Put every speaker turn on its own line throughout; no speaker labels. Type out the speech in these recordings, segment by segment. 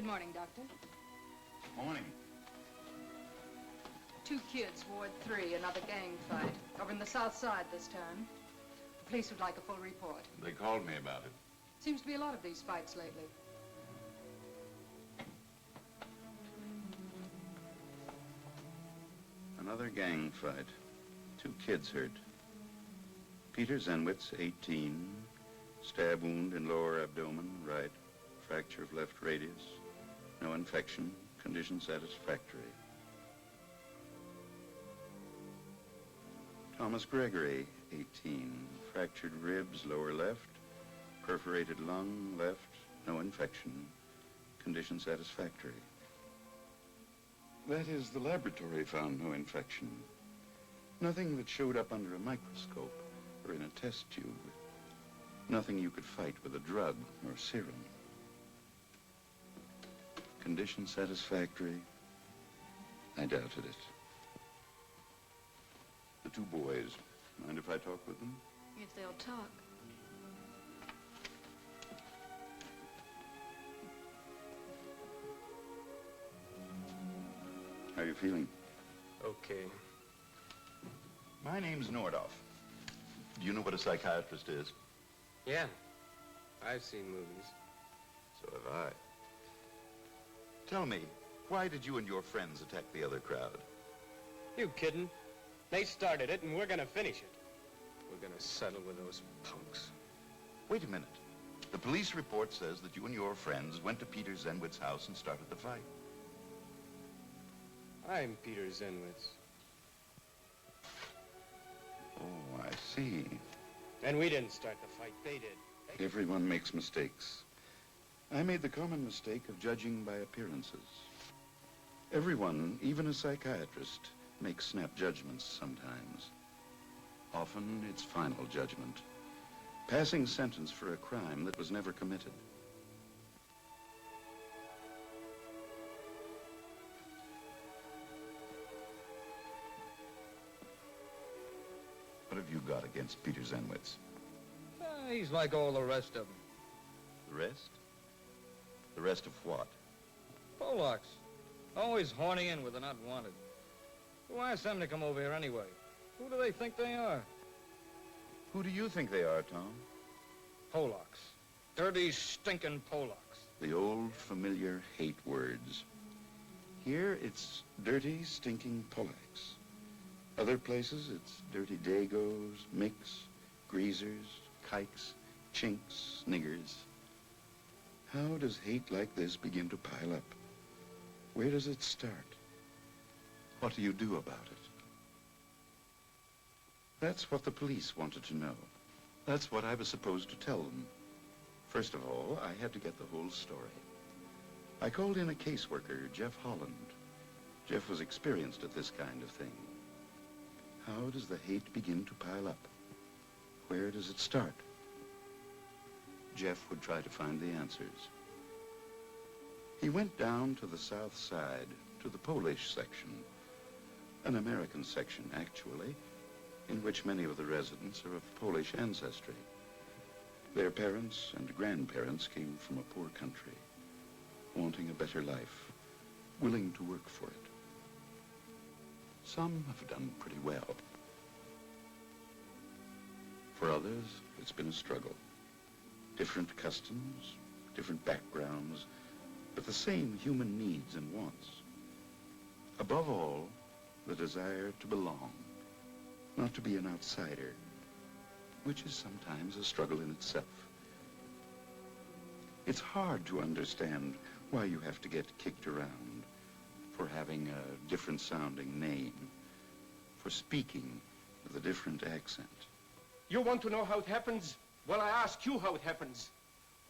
Good morning, Doctor.
Morning.
2 kids, Ward 3, another gang fight. Over in the south side this time. The police would like a full report.
They called me about it.
Seems to be a lot of these fights lately.
Another gang fight. 2 kids hurt. Peter Zenwitz, 18. Stab wound in lower abdomen, right. Fracture of left radius. No infection. Condition satisfactory. Thomas Gregory, 18. Fractured ribs, lower left. Perforated lung, left. No infection. Condition satisfactory. That is, the laboratory found no infection. Nothing that showed up under a microscope or in a test tube. Nothing you could fight with a drug or serum. Condition satisfactory? I doubted it. The 2 boys. Mind if I talk with them?
If they'll talk.
How are you feeling?
Okay.
My name's Nordoff. Do you know what a psychiatrist is?
Yeah. I've seen movies.
So have I. Tell me, why did you and your friends attack the other crowd?
You kidding? They started it, and we're gonna finish it. We're gonna settle with those punks.
Wait a minute. The police report says that you and your friends went to Peter Zenwitz's house and started the fight.
I'm Peter Zenwitz.
Oh, I see.
And we didn't start the fight, they did.
Everyone makes mistakes. I made the common mistake of judging by appearances. Everyone, even a psychiatrist, makes snap judgments sometimes. Often, it's final judgment. Passing sentence for a crime that was never committed. What have you got against Peter Zenwitz?
He's like all the rest of them.
The rest? The rest of what?
Polacks. Always horning in where they're not wanted. Who asked them to come over here anyway? Who do they think they are?
Who do you think they are, Tom?
Polacks. Dirty, stinking Polacks.
The old, familiar hate words. Here, it's dirty, stinking Polacks. Other places, it's dirty Dagos, Micks, Greasers, Kikes, Chinks, Niggers. How does hate like this begin to pile up? Where does it start? What do you do about it? That's what the police wanted to know. That's what I was supposed to tell them. First of all, I had to get the whole story. I called in a caseworker, Jeff Holland. Jeff was experienced at this kind of thing. How does the hate begin to pile up? Where does it start? Jeff would try to find the answers. He went down to the south side, to the Polish section. An American section, actually, in which many of the residents are of Polish ancestry. Their parents and grandparents came from a poor country, wanting a better life, willing to work for it. Some have done pretty well. For others, it's been a struggle. Different customs, different backgrounds, but the same human needs and wants. Above all, the desire to belong, not to be an outsider, which is sometimes a struggle in itself. It's hard to understand why you have to get kicked around for having a different sounding name, for speaking with a different accent.
You want to know how it happens? Well, I ask you how it happens.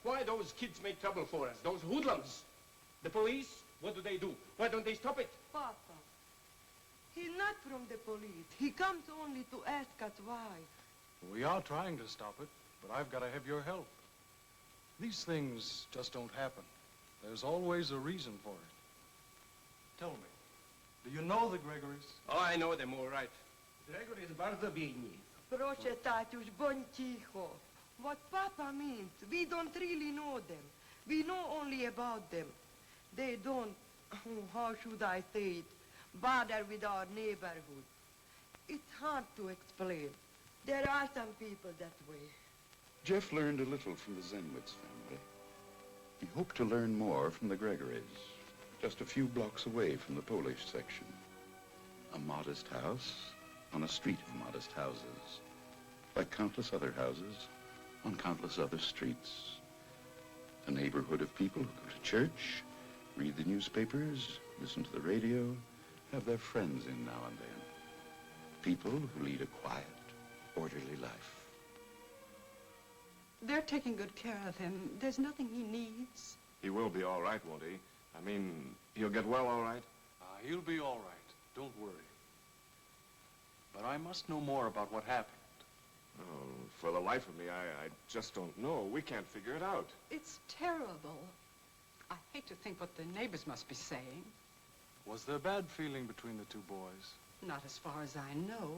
Why those kids make trouble for us, those hoodlums? The police, what do? Why don't they stop it?
Papa, he's not from the police. He comes only to ask us why.
We are trying to stop it, but I've got to have your help. These things just don't happen. There's always a reason for it. Tell me, do you know the Gregorys?
Oh, I know them all right. Gregory is bardzo biedni.
Proszę, tatuś, bądź cicho. What Papa means, we don't really know them. We know only about them. They don't, how should I say it, bother with our neighborhood. It's hard to explain. There are some people that way.
Jeff learned a little from the Zenwitz family. He hoped to learn more from the Gregorys, just a few blocks away from the Polish section. A modest house on a street of modest houses, like countless other houses on countless other streets. A neighborhood of people who go to church, read the newspapers, listen to the radio, have their friends in now and then. People who lead a quiet, orderly life.
They're taking good care of him. There's nothing he needs.
He will be all right, won't he? I mean, he'll get well all right?
He'll be all right. Don't worry. But I must know more about what happened.
Oh, for the life of me, I just don't know. We can't figure it out.
It's terrible. I hate to think what the neighbors must be saying.
Was there bad feeling between the two boys?
Not as far as I know.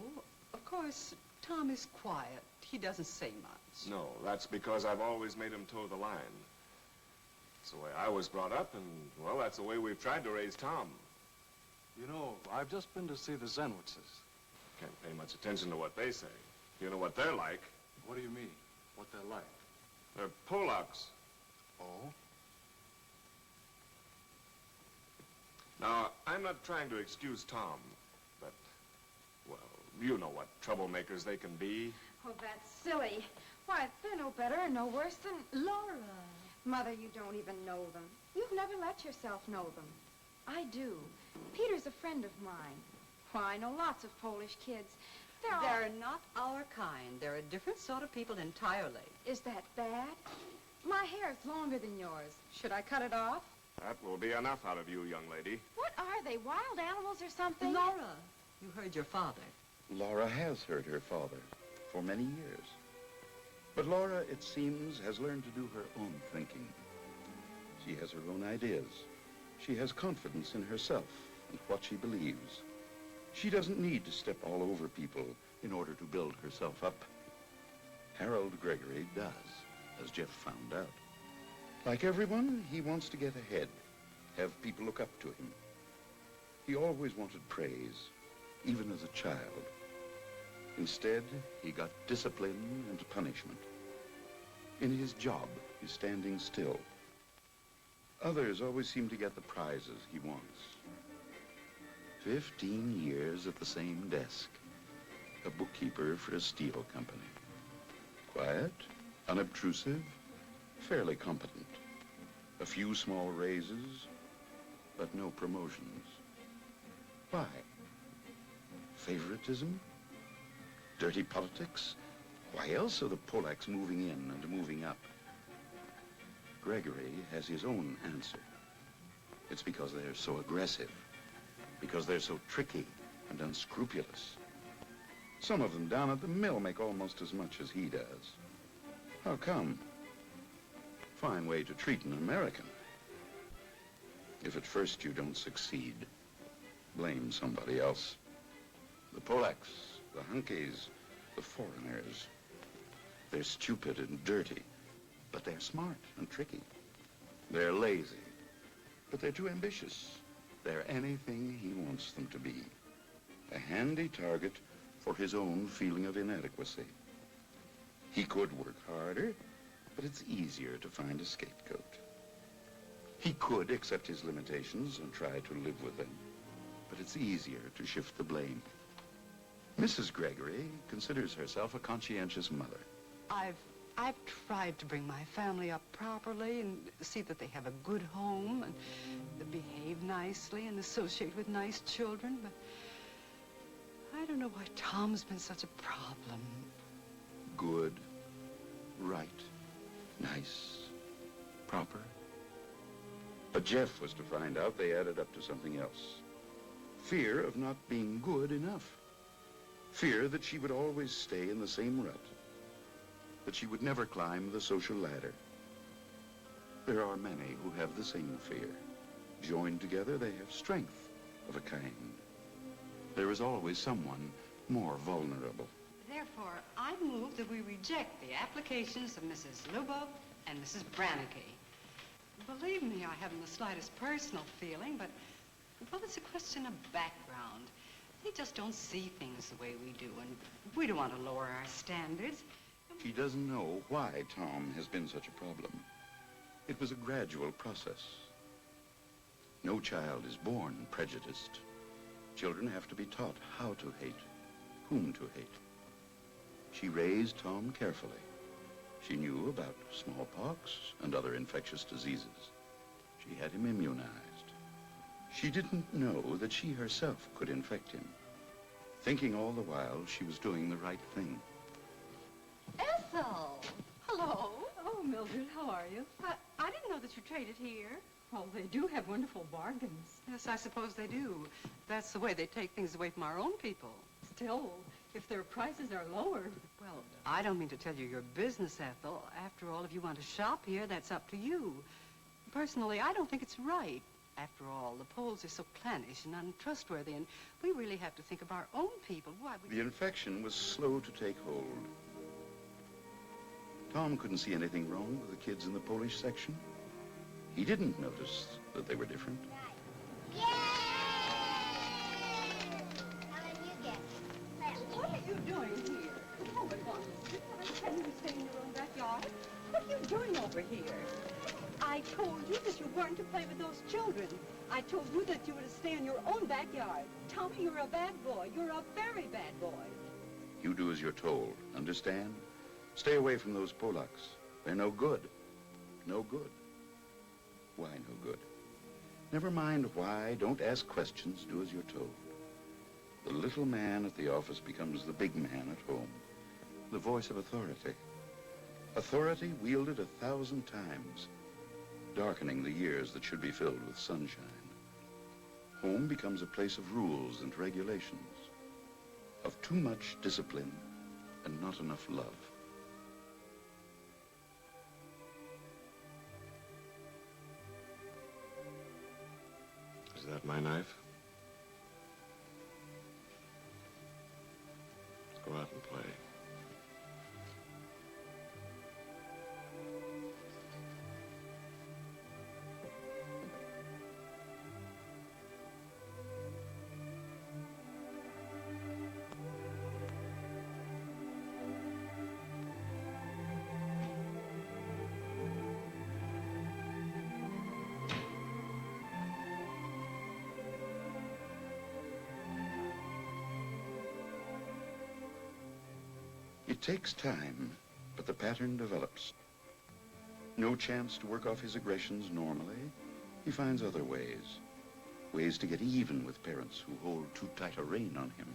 Of course, Tom is quiet. He doesn't say much.
No, that's because I've always made him toe the line. It's the way I was brought up, and, well, that's the way we've tried to raise Tom.
You know, I've just been to see the Zenwitzes.
Can't pay much attention to what they say. You know what they're like.
What do you mean? What they're like?
They're Polacks.
Oh?
Now, I'm not trying to excuse Tom, but, well, you know what troublemakers they can be.
Oh, that's silly. Why, they're no better and no worse than Laura. Mother, you don't even know them. You've never let yourself know them. I do. Peter's a friend of mine. Why, I know lots of Polish kids.
They're not our kind. They're a different sort of people entirely.
Is that bad? My hair's longer than yours. Should I cut it off?
That will be enough out of you, young lady.
What are they, wild animals or something?
Laura, you heard your father.
Laura has heard her father for many years. But Laura, it seems, has learned to do her own thinking. She has her own ideas. She has confidence in herself and what she believes. She doesn't need to step all over people in order to build herself up. Harold Gregory does, as Jeff found out. Like everyone, he wants to get ahead, have people look up to him. He always wanted praise, even as a child. Instead, he got discipline and punishment. In his job, he's standing still. Others always seem to get the prizes he wants. 15 years at the same desk, a bookkeeper for a steel company. Quiet, unobtrusive, fairly competent. A few small raises, but no promotions. Why? Favoritism? Dirty politics? Why else are the Polacks moving in and moving up? Gregory has his own answer. It's because they're so aggressive, because they're so tricky and unscrupulous. Some of them down at the mill make almost as much as he does. How come? Fine way to treat an American. If at first you don't succeed, blame somebody else. The Polacks, the hunkies, the foreigners. They're stupid and dirty, but they're smart and tricky. They're lazy, but they're too ambitious. They're anything he wants them to be. A handy target for his own feeling of inadequacy. He could work harder, but it's easier to find a scapegoat. He could accept his limitations and try to live with them, but it's easier to shift the blame. Mrs. Gregory considers herself a conscientious mother.
I've tried to bring my family up properly and see that they have a good home and behave nicely and associate with nice children, but I don't know why Tom's been such a problem.
Good, right, nice, proper. But Jeff was to find out they added up to something else. Fear of not being good enough. Fear that she would always stay in the same rut. That she would never climb the social ladder. There are many who have the same fear. Joined together, they have strength of a kind. There is always someone more vulnerable.
Therefore, I move that we reject the applications of Mrs. Lubov and Mrs. Brannicky. believe me, I haven't the slightest personal feeling, but, well, it's a question of background. They just don't see things the way we do, and we don't want to lower our standards.
She doesn't know why Tom has been such a problem. It was a gradual process. No child is born prejudiced. Children have to be taught how to hate, whom to hate. She raised Tom carefully. She knew about smallpox and other infectious diseases. She had him immunized. She didn't know that she herself could infect him, thinking all the while she was doing the right thing.
Ethel! Hello. Oh, Mildred, how are you? I didn't know that you traded here.
Well, they do have wonderful bargains.
Yes, I suppose they do. That's the way they take things away from our own people.
Still, if their prices are lower.
Well, I don't mean to tell you your business, Ethel. After all, if you want to shop here, that's up to you. Personally, I don't think it's right. After all, the Poles are so clannish and untrustworthy, and we really have to think of our own people. Why,
The infection was slow to take hold. Tom couldn't see anything wrong with the kids in the Polish section. He didn't notice that they were different.
What are you doing here? Oh, but Mom, didn't I tell you to stay in your own backyard? What are you doing over here? I told you that you weren't to play with those children. I told you that you were to stay in your own backyard. Tommy, you're a bad boy. You're a very bad boy.
You do as you're told, understand? Stay away from those Polacks. They're no good. No good. Why no good? Never mind why. Don't ask questions. Do as you're told. The little man at the office becomes the big man at home. The voice of authority. Authority wielded 1,000 times, darkening the years that should be filled with sunshine. Home becomes a place of rules and regulations, of too much discipline and not enough love.
Is that my knife? Go out and play.
It takes time, but the pattern develops. No chance to work off his aggressions normally, he finds other ways. Ways to get even with parents who hold too tight a rein on him.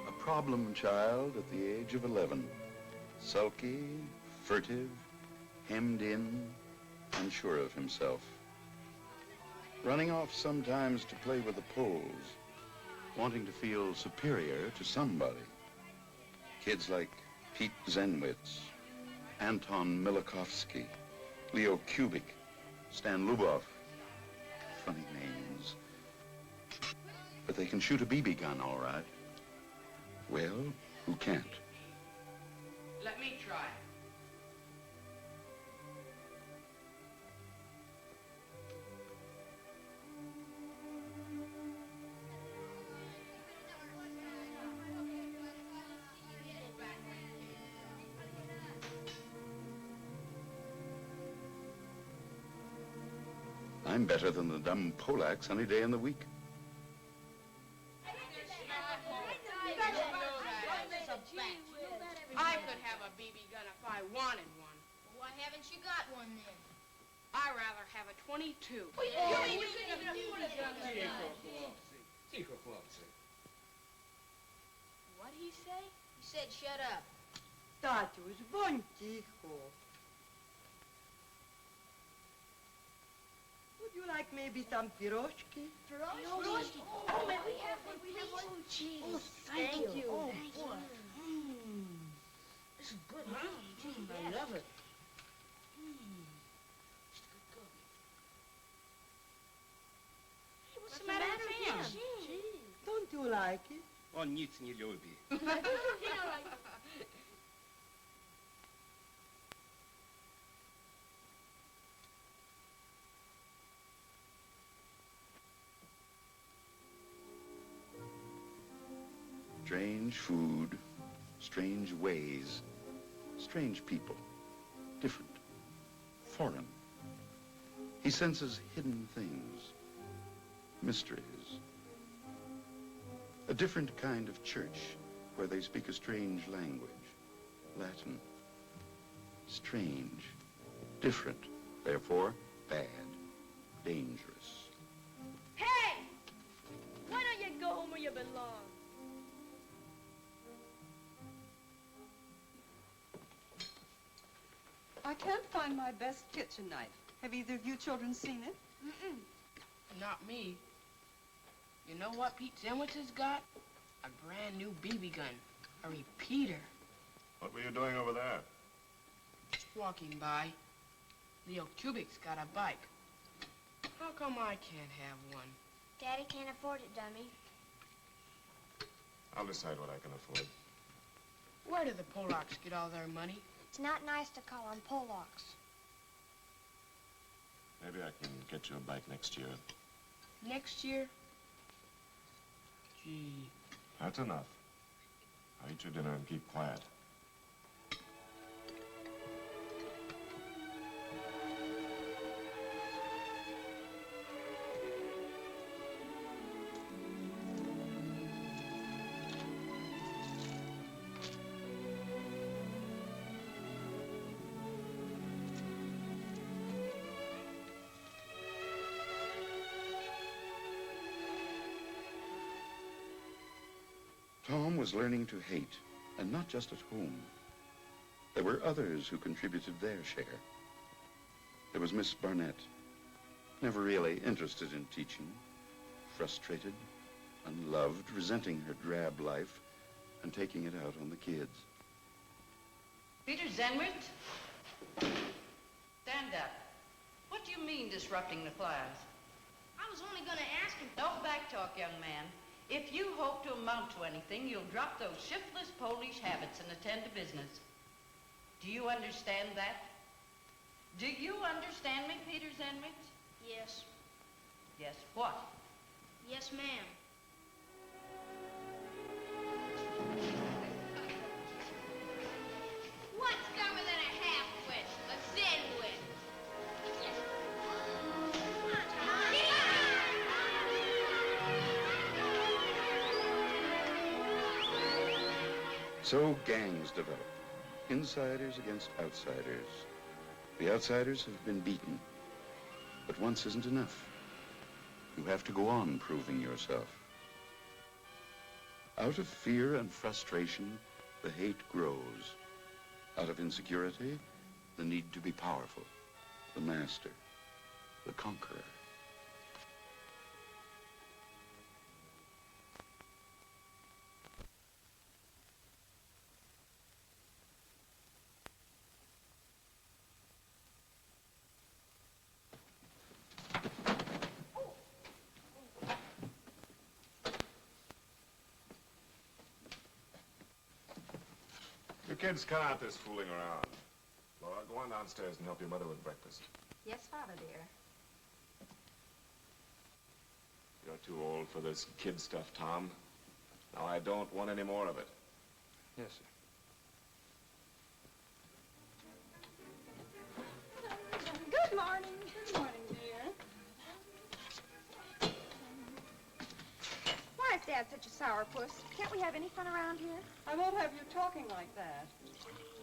A problem child at the age of 11. Sulky, furtive, hemmed in, unsure of himself. Running off sometimes to play with the Poles, wanting to feel superior to somebody. Kids like Pete Zenwitz, Anton Milakovsky, Leo Kubik, Stan Lubov. Funny names. But they can shoot a BB gun, all right. Well, who can't?
Let me try.
I'm better than the dumb Polacks any day in the week.
I could have a BB gun if I wanted one.
Why haven't you got one then?
I'd rather have a 22.
What'd he say? He said shut up.
Tatuś, bądź cicho. Would you like maybe some pierogi?
Pierogi? Oh, may we have one, please? Oh, geez.
Oh,
thank you.
Oh,
Thank
boy.
you. This is good, huh? I love it.
Mm.
Good cooking.
Mm.
Mm. It's good cooking.
like it?
O nic nie lubi.
He don't like
Strange food, strange ways, strange people, different, foreign. He senses hidden things, mysteries. A different kind of church where they speak a strange language, Latin. Strange, different, therefore bad, dangerous.
Hey! Why don't you go home where you belong?
I can't find my best kitchen knife. Have either of you children seen it?
Mm-mm. Not me. You know what Pete Zenwitz has got? A brand new BB gun. A repeater.
What were you doing over there?
Just walking by. Leo Kubik's got a bike. How come I can't have one?
Daddy can't afford it, dummy.
I'll decide what I can afford.
Where do the Polacks get all their money?
It's not nice to call them Polacks.
Maybe I can get you a bike next year.
Next year? Gee.
That's enough. Now eat your dinner and keep quiet.
Tom was learning to hate, and not just at home. There were others who contributed their share. There was Miss Barnett, never really interested in teaching, frustrated, unloved, resenting her drab life, and taking it out on the kids.
Peter Zenwitz? Stand up. What do you mean disrupting the class?
I was only gonna ask him.
Don't backtalk, young man. If you hope to amount to anything, you'll drop those shiftless Polish habits and attend to business. Do you understand that? Do you understand me, Peter Zenwitz?
Yes.
Yes, what?
Yes, ma'am.
What's dumber than a half-wit? A thin-wit?
So gangs develop, insiders against outsiders. The outsiders have been beaten, but once isn't enough. You have to go on proving yourself. Out of fear and frustration, the hate grows. Out of insecurity, the need to be powerful, the master, the conqueror.
You kids cut out this fooling around. Laura, go on downstairs and help your mother with breakfast.
Yes, Father, dear.
You're too old for this kid stuff, Tom. Now, I don't want any more of it.
Yes, sir.
Good morning. Good morning, dear.
Why is Dad such a sourpuss? Can't we have any fun around here?
I won't have you talking like that.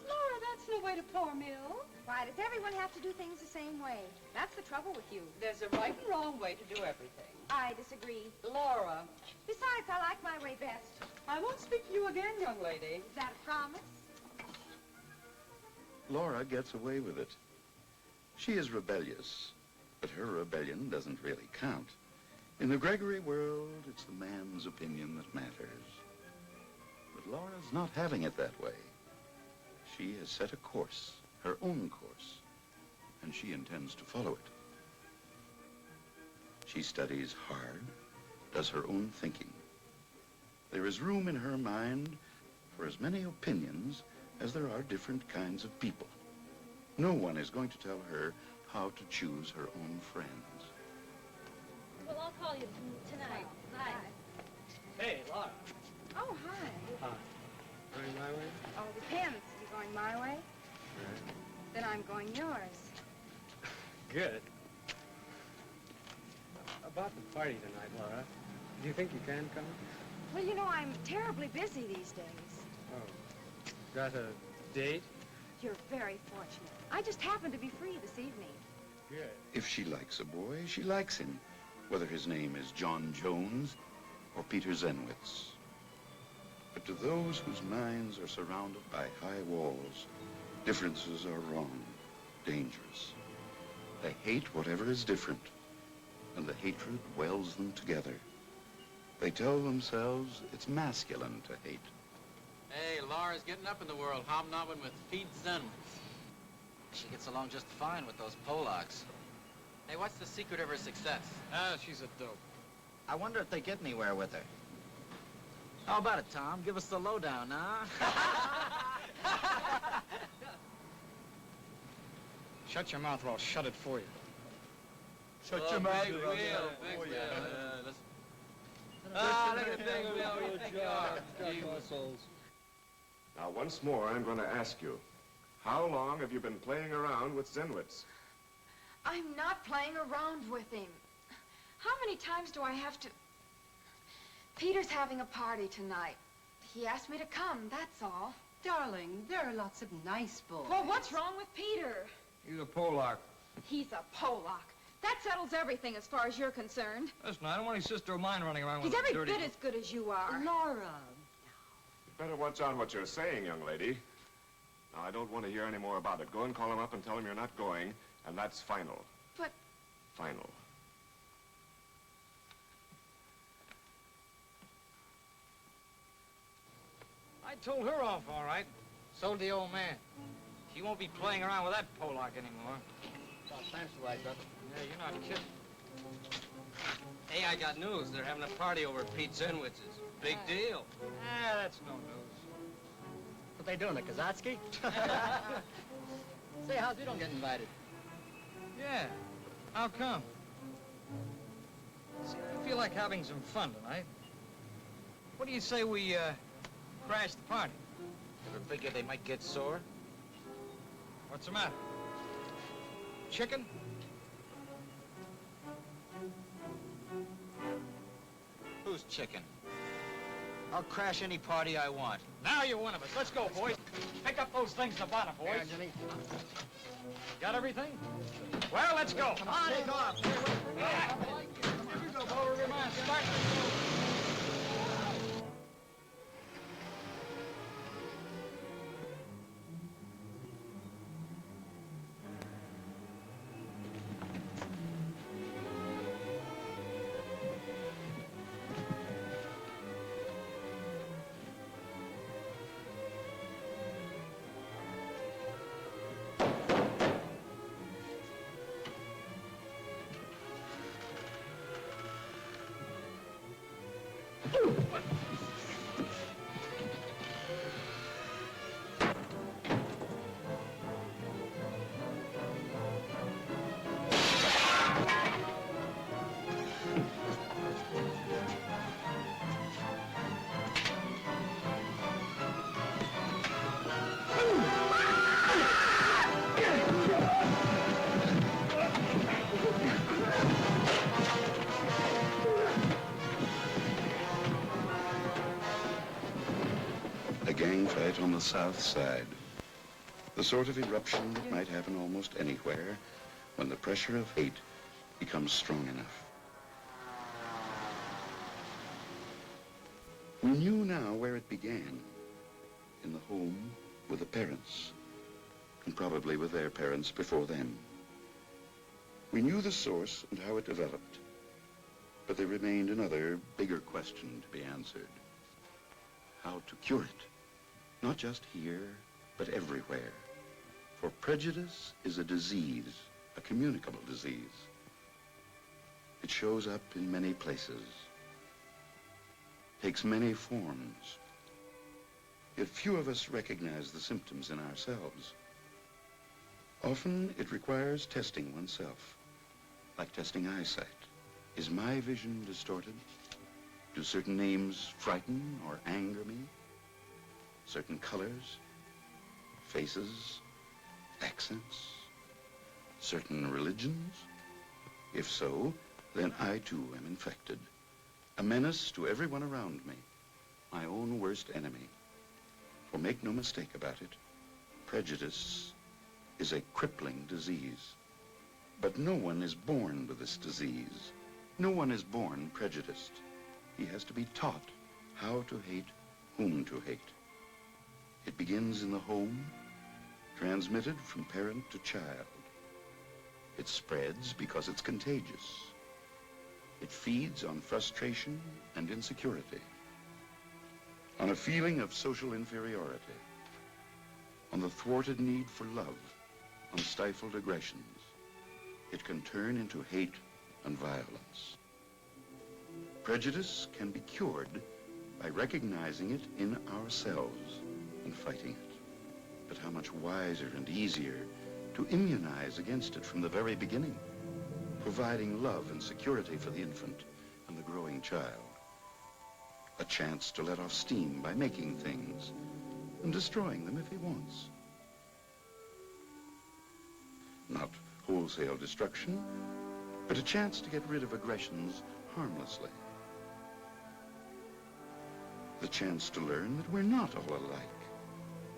Laura, that's no way to pour milk.
Why does everyone have to do things the same way? That's the trouble with you.
There's a right and wrong way to do everything.
I disagree.
Laura.
Besides, I like my way best.
I won't speak to you again, young lady.
Is that a promise?
Laura gets away with it. She is rebellious, but her rebellion doesn't really count. In the Gregory world, it's the man's opinion that matters. But Laura's not having it that way. She has set a course, her own course, and she intends to follow it. She studies hard, does her own thinking. There is room in her mind for as many opinions as there are different kinds of people. No one is going to tell her how to choose her own friends.
Well, I'll call you tonight. Bye.
Hey, Laura.
Oh, hi.
Hi. Going my way?
Oh, depends. You going my way? Then I'm going yours.
Good. About the party tonight, Laura. Do you think you can come?
Well, you know, I'm terribly busy these days.
Oh. Got a date?
You're very fortunate. I just happen to be free this evening.
Good.
If she likes a boy, she likes him, whether his name is John Jones or Peter Zenwitz. But to those whose minds are surrounded by high walls, differences are wrong, dangerous. They hate whatever is different, and the hatred welds them together. They tell themselves it's masculine to hate.
Hey, Laura's getting up in the world, hobnobbing with Pete Zenwitz. She gets along just fine with those Polacks. Hey, what's the secret of her success?
Ah, she's a dope.
I wonder if they get anywhere with her. How about it, Tom? Give us the lowdown, huh?
Shut your mouth or I'll shut it for you.
Shut your mouth. Look at
Now, once more, I'm going to ask you, how long have you been playing around with Zenwitz?
I'm not playing around with him. How many times do I have to... Peter's having a party tonight. He asked me to come, that's all.
Darling, there are lots of nice boys.
Well, what's wrong with Peter?
He's a Polak.
He's a Polak. That settles everything as far as you're concerned.
Listen, I don't want any sister of mine running around with
He's
a
every
dirty...
bit as good as you are.
Laura.
You better watch out what you're saying, young lady. Now, I don't want to hear any more about it. Go and call him up and tell him you're not going, and that's final.
But...
Final.
I told her off, all right. So did the old man. She won't be playing around with that Polak anymore.
Well, thanks, Liza.
Yeah, you're not kidding.
Hey, I got news. They're having a party over at Pete Zenwitz's. Big deal.
Ah, that's no news.
What they doing, the Kazatsky? Say, how's we don't get invited?
Yeah. How come? See, I feel like having some fun tonight. What do you say we, crash the party?
Ever figure they might get sore?
What's the matter? Chicken?
Who's chicken? I'll crash any party I want.
Now you're one of us. Let's go, boys. Pick up those things in the bottom, boys.
Yeah, Jimmy.
Got everything? Well, let's go.
Come on, take off. Here
we go, Bo. Remind, start.
A gang fight on the south side. The sort of eruption that might happen almost anywhere when the pressure of hate becomes strong enough. We knew now where it began. In the home with the parents, and probably with their parents before them. We knew the source and how it developed, but there remained another, bigger question to be answered. How to cure it, not just here, but everywhere. For prejudice is a disease, a communicable disease. It shows up in many places. takes many forms. Yet few of us recognize the symptoms in ourselves. Often it requires testing oneself, like testing eyesight. Is my vision distorted? Do certain names frighten or anger me? Certain colors, faces, accents, certain religions? If so, then I too am infected. A menace to everyone around me, my own worst enemy. For make no mistake about it, prejudice is a crippling disease. But no one is born with this disease. No one is born prejudiced. He has to be taught how to hate, whom to hate. It begins in the home, transmitted from parent to child. It spreads because it's contagious. It feeds on frustration and insecurity, on a feeling of social inferiority, on the thwarted need for love, on stifled aggressions. It can turn into hate and violence. Prejudice can be cured by recognizing it in ourselves and fighting it. But how much wiser and easier to immunize against it from the very beginning, providing love and security for the infant and the growing child. A chance to let off steam by making things and destroying them if he wants. Not wholesale destruction, but a chance to get rid of aggressions harmlessly. The chance to learn that we're not all alike,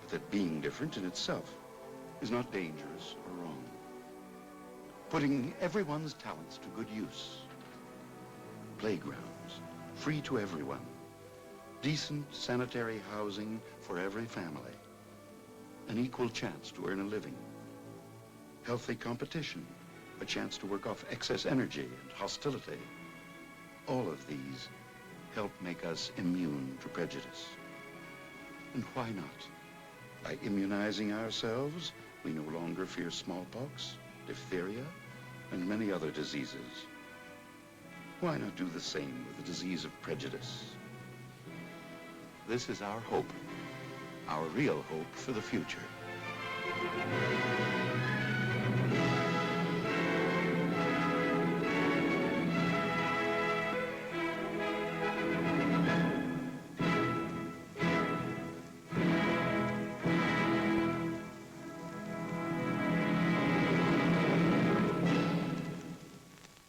but that being different in itself is not dangerous or wrong. Putting everyone's talents to good use. Playgrounds, free to everyone. Decent sanitary housing for every family. An equal chance to earn a living. Healthy competition, a chance to work off excess energy and hostility. All of these help make us immune to prejudice. And why not? By immunizing ourselves, we no longer fear smallpox, diphtheria, and many other diseases. Why not do the same with the disease of prejudice? This is our hope, our real hope for the future.